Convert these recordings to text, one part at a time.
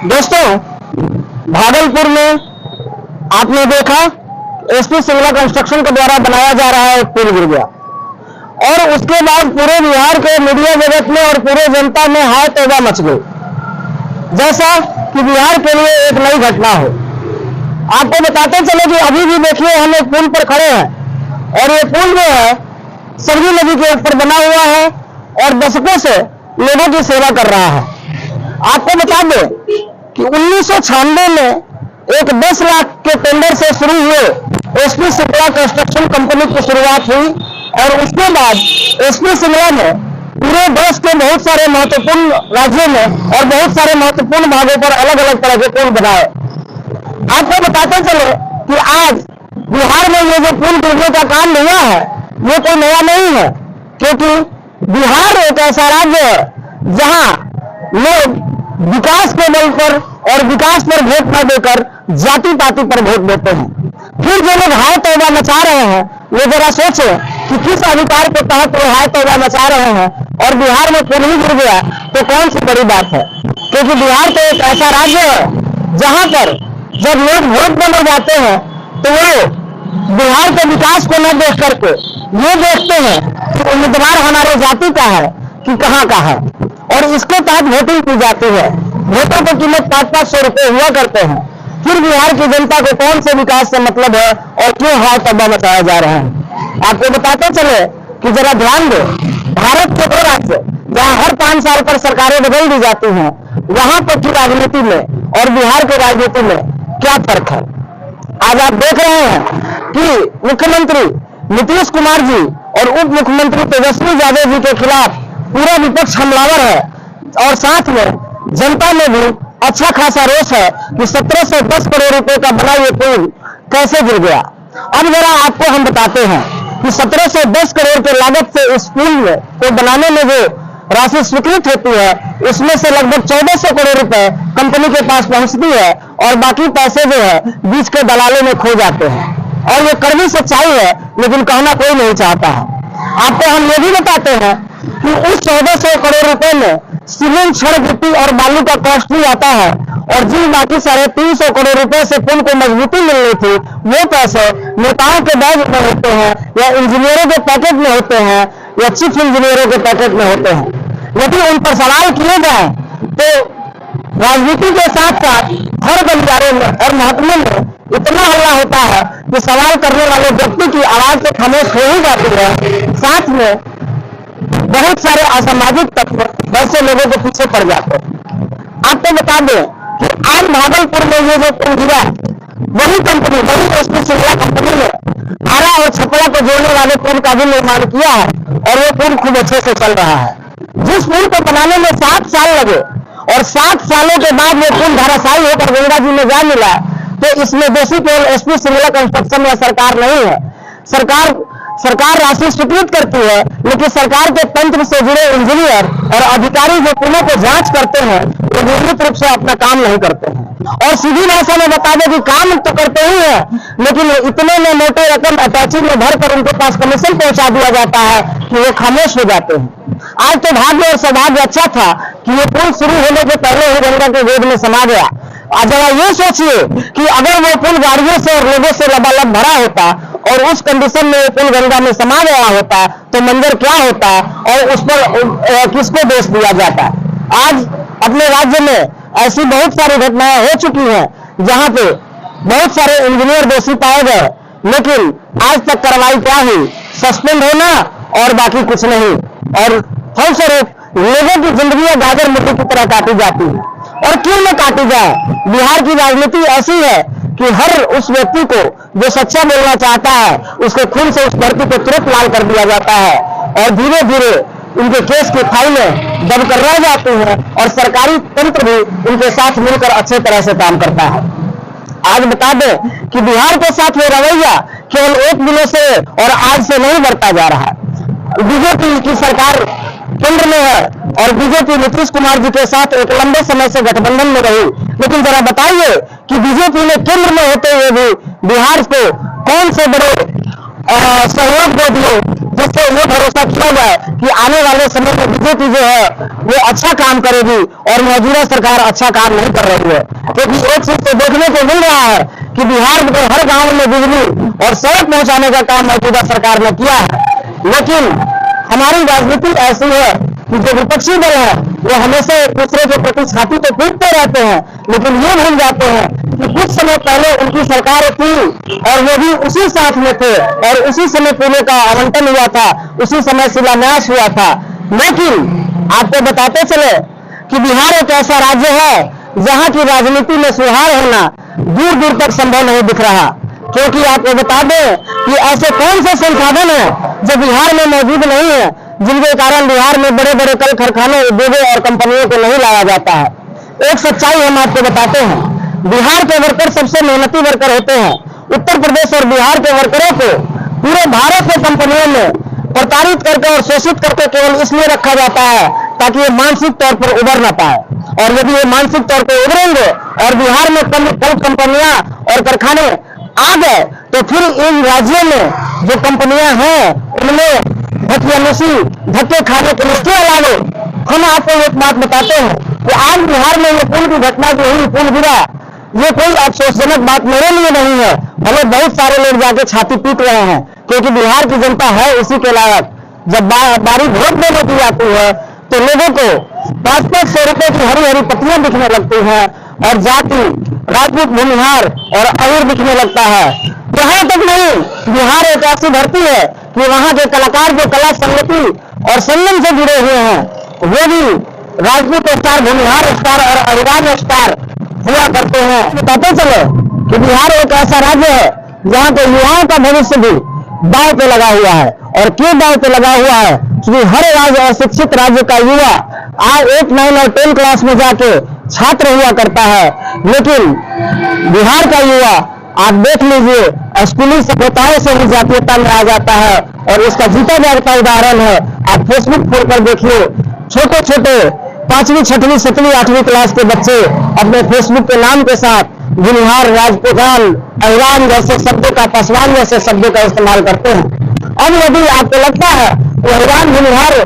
दोस्तों, भागलपुर में आपने देखा एसपी सिंगला कंस्ट्रक्शन के द्वारा बनाया जा रहा है एक पुल गिर गया और उसके बाद पूरे बिहार के मीडिया जगत में और पूरे जनता में हाय तौबा मच गई, जैसा कि बिहार के लिए एक नई घटना हो। आपको बताते चले कि अभी भी देखिए हम एक पुल पर खड़े हैं और ये पुल जो है सरयू नदी के ऊपर बना हुआ है और दशकों से लोगों की सेवा कर रहा है। आपको बता दें कि 1996 में एक 10 लाख के टेंडर से शुरू हुए एसपी सिंगला कंस्ट्रक्शन कंपनी की शुरुआत हुई और उसके बाद एसपी सिंगला ने पूरे देश के बहुत सारे महत्वपूर्ण राज्यों में और बहुत सारे महत्वपूर्ण भागों पर अलग अलग तरह के पुल बनाए। आपको बताते चले कि आज बिहार में ये जो पुल गिरने का काम हुआ है ये कोई नया नहीं है, क्योंकि बिहार एक ऐसा राज्य है जहां लोग विकास के बल पर और विकास पर वोट न देकर जाति पाति पर वोट देते हैं। फिर जो लोग हाय तौबा मचा रहे हैं वो जरा सोचे कि किस अधिकार के तहत वो हाय तौबा मचा रहे हैं और बिहार में पुल ही गिर गया तो कौन सी बड़ी बात है। क्योंकि बिहार तो एक ऐसा राज्य है जहां पर जब लोग वोट देने जाते हैं तो वो बिहार के विकास को न देख करके ये देखते हैं कि उम्मीदवार हमारे जाति का है कि कहां का है और इसके तहत वोटिंग की जाती है। वोटों की कीमत 500-500 रुपए हुआ करते हैं। फिर बिहार की जनता को कौन से विकास से मतलब है और क्यों हाय तौबा मचाया जा रहा है। आपको बताते चले कि जरा ध्यान दो, भारत के दो राज्य जहां हर 5 साल पर सरकारें बदल दी जाती हैं वहां पर की राजनीति में और बिहार की राजनीति में क्या फर्क है। आज आप देख रहे हैं कि मुख्यमंत्री नीतीश कुमार जी और उप मुख्यमंत्री तेजस्वी यादव जी के खिलाफ पूरा विपक्ष हमलावर है और साथ में जनता में भी अच्छा खासा रोष है कि 1710 करोड़ रुपए का बना ये पुल कैसे गिर गया। अब जरा आपको हम बताते हैं कि 1710 करोड़ के लागत से इस पुल को बनाने में जो राशि स्वीकृत होती है उसमें से लगभग 1400 करोड़ रुपए कंपनी के पास पहुंचती है और बाकी पैसे जो है बीच के दलालों में खो जाते हैं और ये कड़वी सच्चाई है, लेकिन कहना कोई नहीं चाहता है। आपको हम ये भी बताते हैं कि उस 1400 करोड़ रुपए में सीमेंट, छड़, गिट्टी और बालू का कॉस्ट भी आता है और जिन बाकी 350 करोड़ रुपए से पुल को मजबूती मिलनी थी वो पैसे नेताओं के बैग में होते हैं या इंजीनियरों के पैकेट में होते हैं या चीफ इंजीनियरों के पैकेट में होते हैं। यदि उन पर सवाल किए जाए तो राजनीति के साथ साथ हर गलियारों में और महकमे में इतना हल्ला होता है कि सवाल करने वाले व्यक्ति की आवाज से खामोश हो ही जाती है। साथ में बहुत सारे असामाजिक तत्व वैसे लोगों के पीछे पड़ जाते हैं। आपको बता दें कि आज भागलपुर में ये जो पुल गिरा वही कंपनी, वही एसपी सिंगला कंपनी ने आरा और छपरा को जोड़ने वाले पुल का भी निर्माण किया है और वो पुल खूब अच्छे से चल रहा है। जिस पुल को बनाने में 7 साल लगे और 7 सालों के बाद वो पुल धराशायी होकर गंगा जी में जा मिला तो इसमें दोषी केवल एसपी सिंगला कंस्ट्रक्शन या सरकार नहीं है। सरकार राशि स्वीकृत करती है, लेकिन सरकार के तंत्र से जुड़े इंजीनियर और अधिकारी जो पुलों को जांच करते हैं वो नियमित रूप से अपना काम नहीं करते हैं। और सीधी भाषा में बता दें कि काम तो करते ही हैं, लेकिन इतने में मोटे रकम अटैची में भरकर उनके पास कमीशन पहुंचा दिया जाता है कि वो खामोश हो जाते हैं। आज तो भाग्य और सौभाग्य अच्छा था कि ये पुल शुरू होने के पहले ही गंगा के गोद में समा गया। आज जरा ये सोचिए कि अगर वो पुल गाड़ियों से और लोगों से लबालब भरा होता और उस कंडीशन में वो पुल गंगा में समा गया होता तो मंजर क्या होता और उस पर किसको दोष दिया जाता। आज अपने राज्य में ऐसी बहुत सारी घटनाएं हो चुकी हैं जहां पे बहुत सारे इंजीनियर दोषी पाए गए, लेकिन आज तक कार्रवाई क्या हुई, सस्पेंड होना और बाकी कुछ नहीं। और फलस्वरूप लोगों की जिंदगी गाजर मिट्टी की तरह काटी जाती है। और क्यों न काटी जाए, बिहार की राजनीति ऐसी है कि हर उस व्यक्ति को जो सच्चा बोलना चाहता है उसके खून से उस धरती को तुरंत लाल कर दिया जाता है और धीरे धीरे उनके केस की फाइलें दब कर रह जाती हैं और सरकारी तंत्र भी उनके साथ मिलकर अच्छे तरह से काम करता है। आज बता दें कि बिहार के साथ ये रवैया केवल 1 दिनों से और आज से नहीं बढ़ता जा रहा है। बीजेपी की सरकार केंद्र में है और बीजेपी नीतीश कुमार जी के साथ एक लंबे समय से गठबंधन में रही, लेकिन जरा बताइए कि बीजेपी ने केंद्र में होते हुए भी बिहार को कौन से बड़े सहयोग दे दिए, जिससे ये भरोसा किया जाए कि आने वाले समय में बीजेपी जो है वो अच्छा काम करेगी और मौजूदा सरकार अच्छा काम नहीं कर रही है। क्योंकि एक चीज तो देखने को मिल रहा है कि बिहार में हर गांव में बिजली और सड़क पहुंचाने का काम मौजूदा सरकार ने किया है, लेकिन हमारी राजनीति ऐसी है कि जो विपक्षी दल है वो हमेशा एक दूसरे के प्रति छाती तो पीटते रहते हैं, लेकिन ये भूल जाते हैं कि कुछ समय पहले उनकी सरकार थी और वो भी उसी साथ में थे और उसी समय पुलों का आवंटन हुआ था, उसी समय शिलान्यास हुआ था। लेकिन आपको बताते चले कि बिहार एक ऐसा राज्य है जहां की राजनीति में सुधार होना दूर दूर तक संभव नहीं दिख रहा। क्योंकि आपको बता दें कि ऐसे कौन से संसाधन हैं जो बिहार में मौजूद नहीं है, जिनके कारण बिहार में बड़े बड़े कल कारखाने, उद्योगों और कंपनियों को नहीं लाया जाता है। एक सच्चाई हम आपको बताते हैं, बिहार के वर्कर सबसे मेहनती वर्कर होते हैं। उत्तर प्रदेश और बिहार के वर्करों को पूरे भारत के कंपनियों में प्रताड़ित करके और शोषित करके केवल इसलिए रखा जाता है ताकि ये मानसिक तौर पर उभर ना पाए। और यदि ये मानसिक तौर पर उभरेंगे और बिहार में कल कंपनियां और कारखाने आ गए तो फिर इन राज्यों में जो कंपनियां हैं उनमें धक्के खाने के इसके अलावे हम आपको एक बात बताते हैं कि आज बिहार में ये पुल की घटना जो हुई, पुल गिरा, ये कोई अफसोसजनक बात मेरे लिए नहीं है। भले बहुत सारे लोग जाके छाती पीट रहे हैं, क्योंकि बिहार की जनता है इसी के लायक। जब बारी वोट देने की आती है तो लोगों को 500 रुपए की हरी हरी पत्तियां दिखने लगती हैं और जाति, राजपूत, भूमिहार और अहीर दिखने लगता है। यहाँ तक नहीं, बिहार एक ऐसी धरती है कि वहां के कलाकार जो कला संगति और संगम से जुड़े हुए हैं वो भी राजपूत स्टार, भूमिहार स्टार और अहिराज स्टार हुआ करते हैं। बताते चले कि बिहार एक ऐसा राज्य है जहां के युवाओं का भविष्य भी दांव पे लगा हुआ है। और क्यों दांव पे लगा हुआ है? क्योंकि हर राज्य और शिक्षित राज्य का युवा आज 8, 9 और 10 क्लास में जाके छात्र हुआ करता है, लेकिन बिहार का युवा आप देख लीजिए स्कूली सभ्यताओं से ही जातीयता में आ जाता है। और इसका जीता जागता उदाहरण है, आप फेसबुक खोलकर देखिए, छोटे छोटे 5वीं, 6वीं, 7वीं, 8वीं क्लास के बच्चे अपने फेसबुक के नाम के साथ भूमिहार, राजपूतान, अहिरान जैसे शब्दों का, पासवान जैसे शब्दों का इस्तेमाल करते हैं। अब यदि आपको लगता है कि अहिरान, भूमिहार,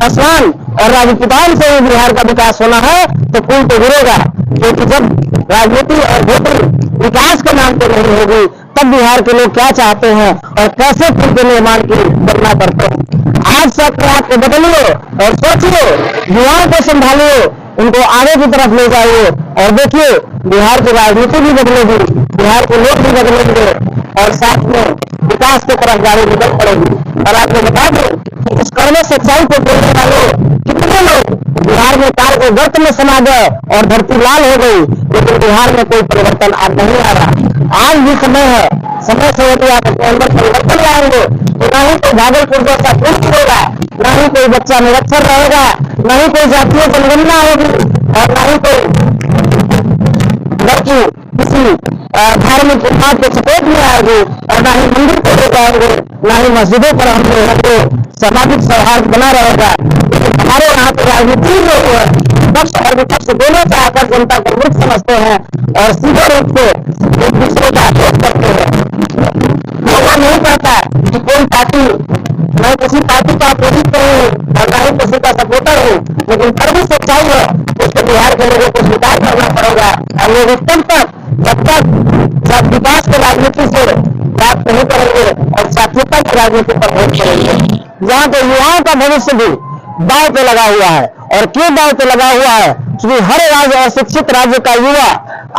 पासवान और राजपूतान से ही बिहार का विकास होना है तो पुल तो गिरेगा। क्योंकि जब राजनीति और वोटिंग विकास के नाम पर नहीं होगी तब बिहार के लोग क्या चाहते हैं और कैसे पुल के निर्माण की गणना करते हैं। आज से अपने आप को बदलिए और सोचिए, युवाओं को संभालिए, उनको आगे की तरफ ले जाइए और देखिए बिहार की राजनीति भी बदलेगी, बिहार के लोग भी बदलेंगे और साथ में विकास की तरफ गाड़ी निकल पड़ेगी। और आपको बता दें कि इस कड़वे सच्चाई को बोलने वाले कितने लोग बिहार में कार के गर्त में समा गए और धरती लाल हो गई, लेकिन बिहार में कोई परिवर्तन आज नहीं आ रहा। आज भी समय है, समय से यदि आप अपने अंदर परिवर्तन लाएंगे तो ना ही कोई भागलपुर जैसा पुल गिरेगा, ना ही कोई बच्चा निरक्षर रहेगा, ना ही कोई जातीय जनगणना होगी और ना ही कोई लड़की किसी धार्मिक उन्माद के चपेट में आएगी और ना ही मंदिर को ले जाएंगे, ना ही मस्जिदों पर हम लोगों को सामाजिक सौहार्द बना रहेगा। लेकिन हमारे यहाँ पे राजनीति जो है पक्ष और विपक्ष दोनों से आकर जनता को मूर्ख समझते हैं और सीधे रूप से एक दूसरे का आरोप करते हैं। लोगों नहीं कहता कि कोई पार्टी, मैं किसी पार्टी का अपोजिट नहीं हूँ और ना ही किसी का सपोर्टर हूँ, लेकिन फिर भी सच्चाई है उसको बिहार के लोगों को स्वीकार करना पड़ेगा। और लोग तब तक जब विकास की राजनीति से बात नहीं करेंगे और जातीयता की राजनीति पर वोट करेंगे। जहाँ पे युवाओं का भविष्य भी दांव पे लगा हुआ है। और क्यों दांव पे लगा हुआ है? क्योंकि हर राज्य और शिक्षित राज्य का युवा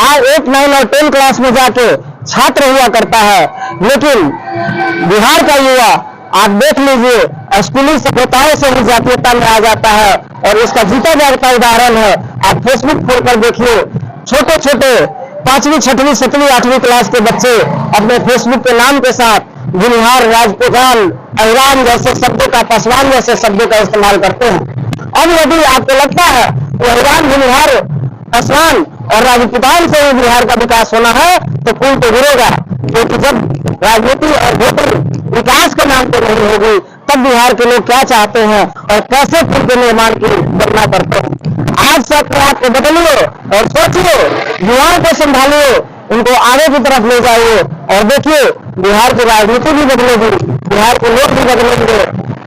आज 8, 9 और 10 क्लास में जाके छात्र हुआ करता है, लेकिन बिहार का युवा आप देख लीजिए स्कूली सभ्यताओं से ही जातीयता में आ जाता है। और इसका जीता जागता उदाहरण है, आप फेसबुक खोलकर देखिए, छोटे छोटे 5वीं, 6वीं, 7वीं, 8वीं क्लास के बच्चे अपने फेसबुक के नाम के साथ भूमिहार, राजपूतान, अहिरान जैसे शब्दों का, पासवान जैसे शब्दों का इस्तेमाल करते हैं। अब यदि आपको लगता है कि अहिरान, भूमिहार, पासवान और राजपूतान से ही बिहार का विकास होना है तो पुल तो गिरेगा। क्योंकि जब राजनीति और वोटिंग विकास के नाम पर नहीं होगी तब बिहार के लोग क्या चाहते हैं और कैसे पुल के निर्माण की गणना करते हैं। आज से अपने आप को बदलिए और सोचिए, युवाओं को संभालिए, उनको आगे की तरफ ले जाइए और देखिए बिहार की राजनीति भी बदलेगी, बिहार के लोग भी बदलेंगे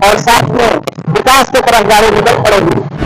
और साथ में विकास की तरफ गाड़ी निकल पड़ेगी।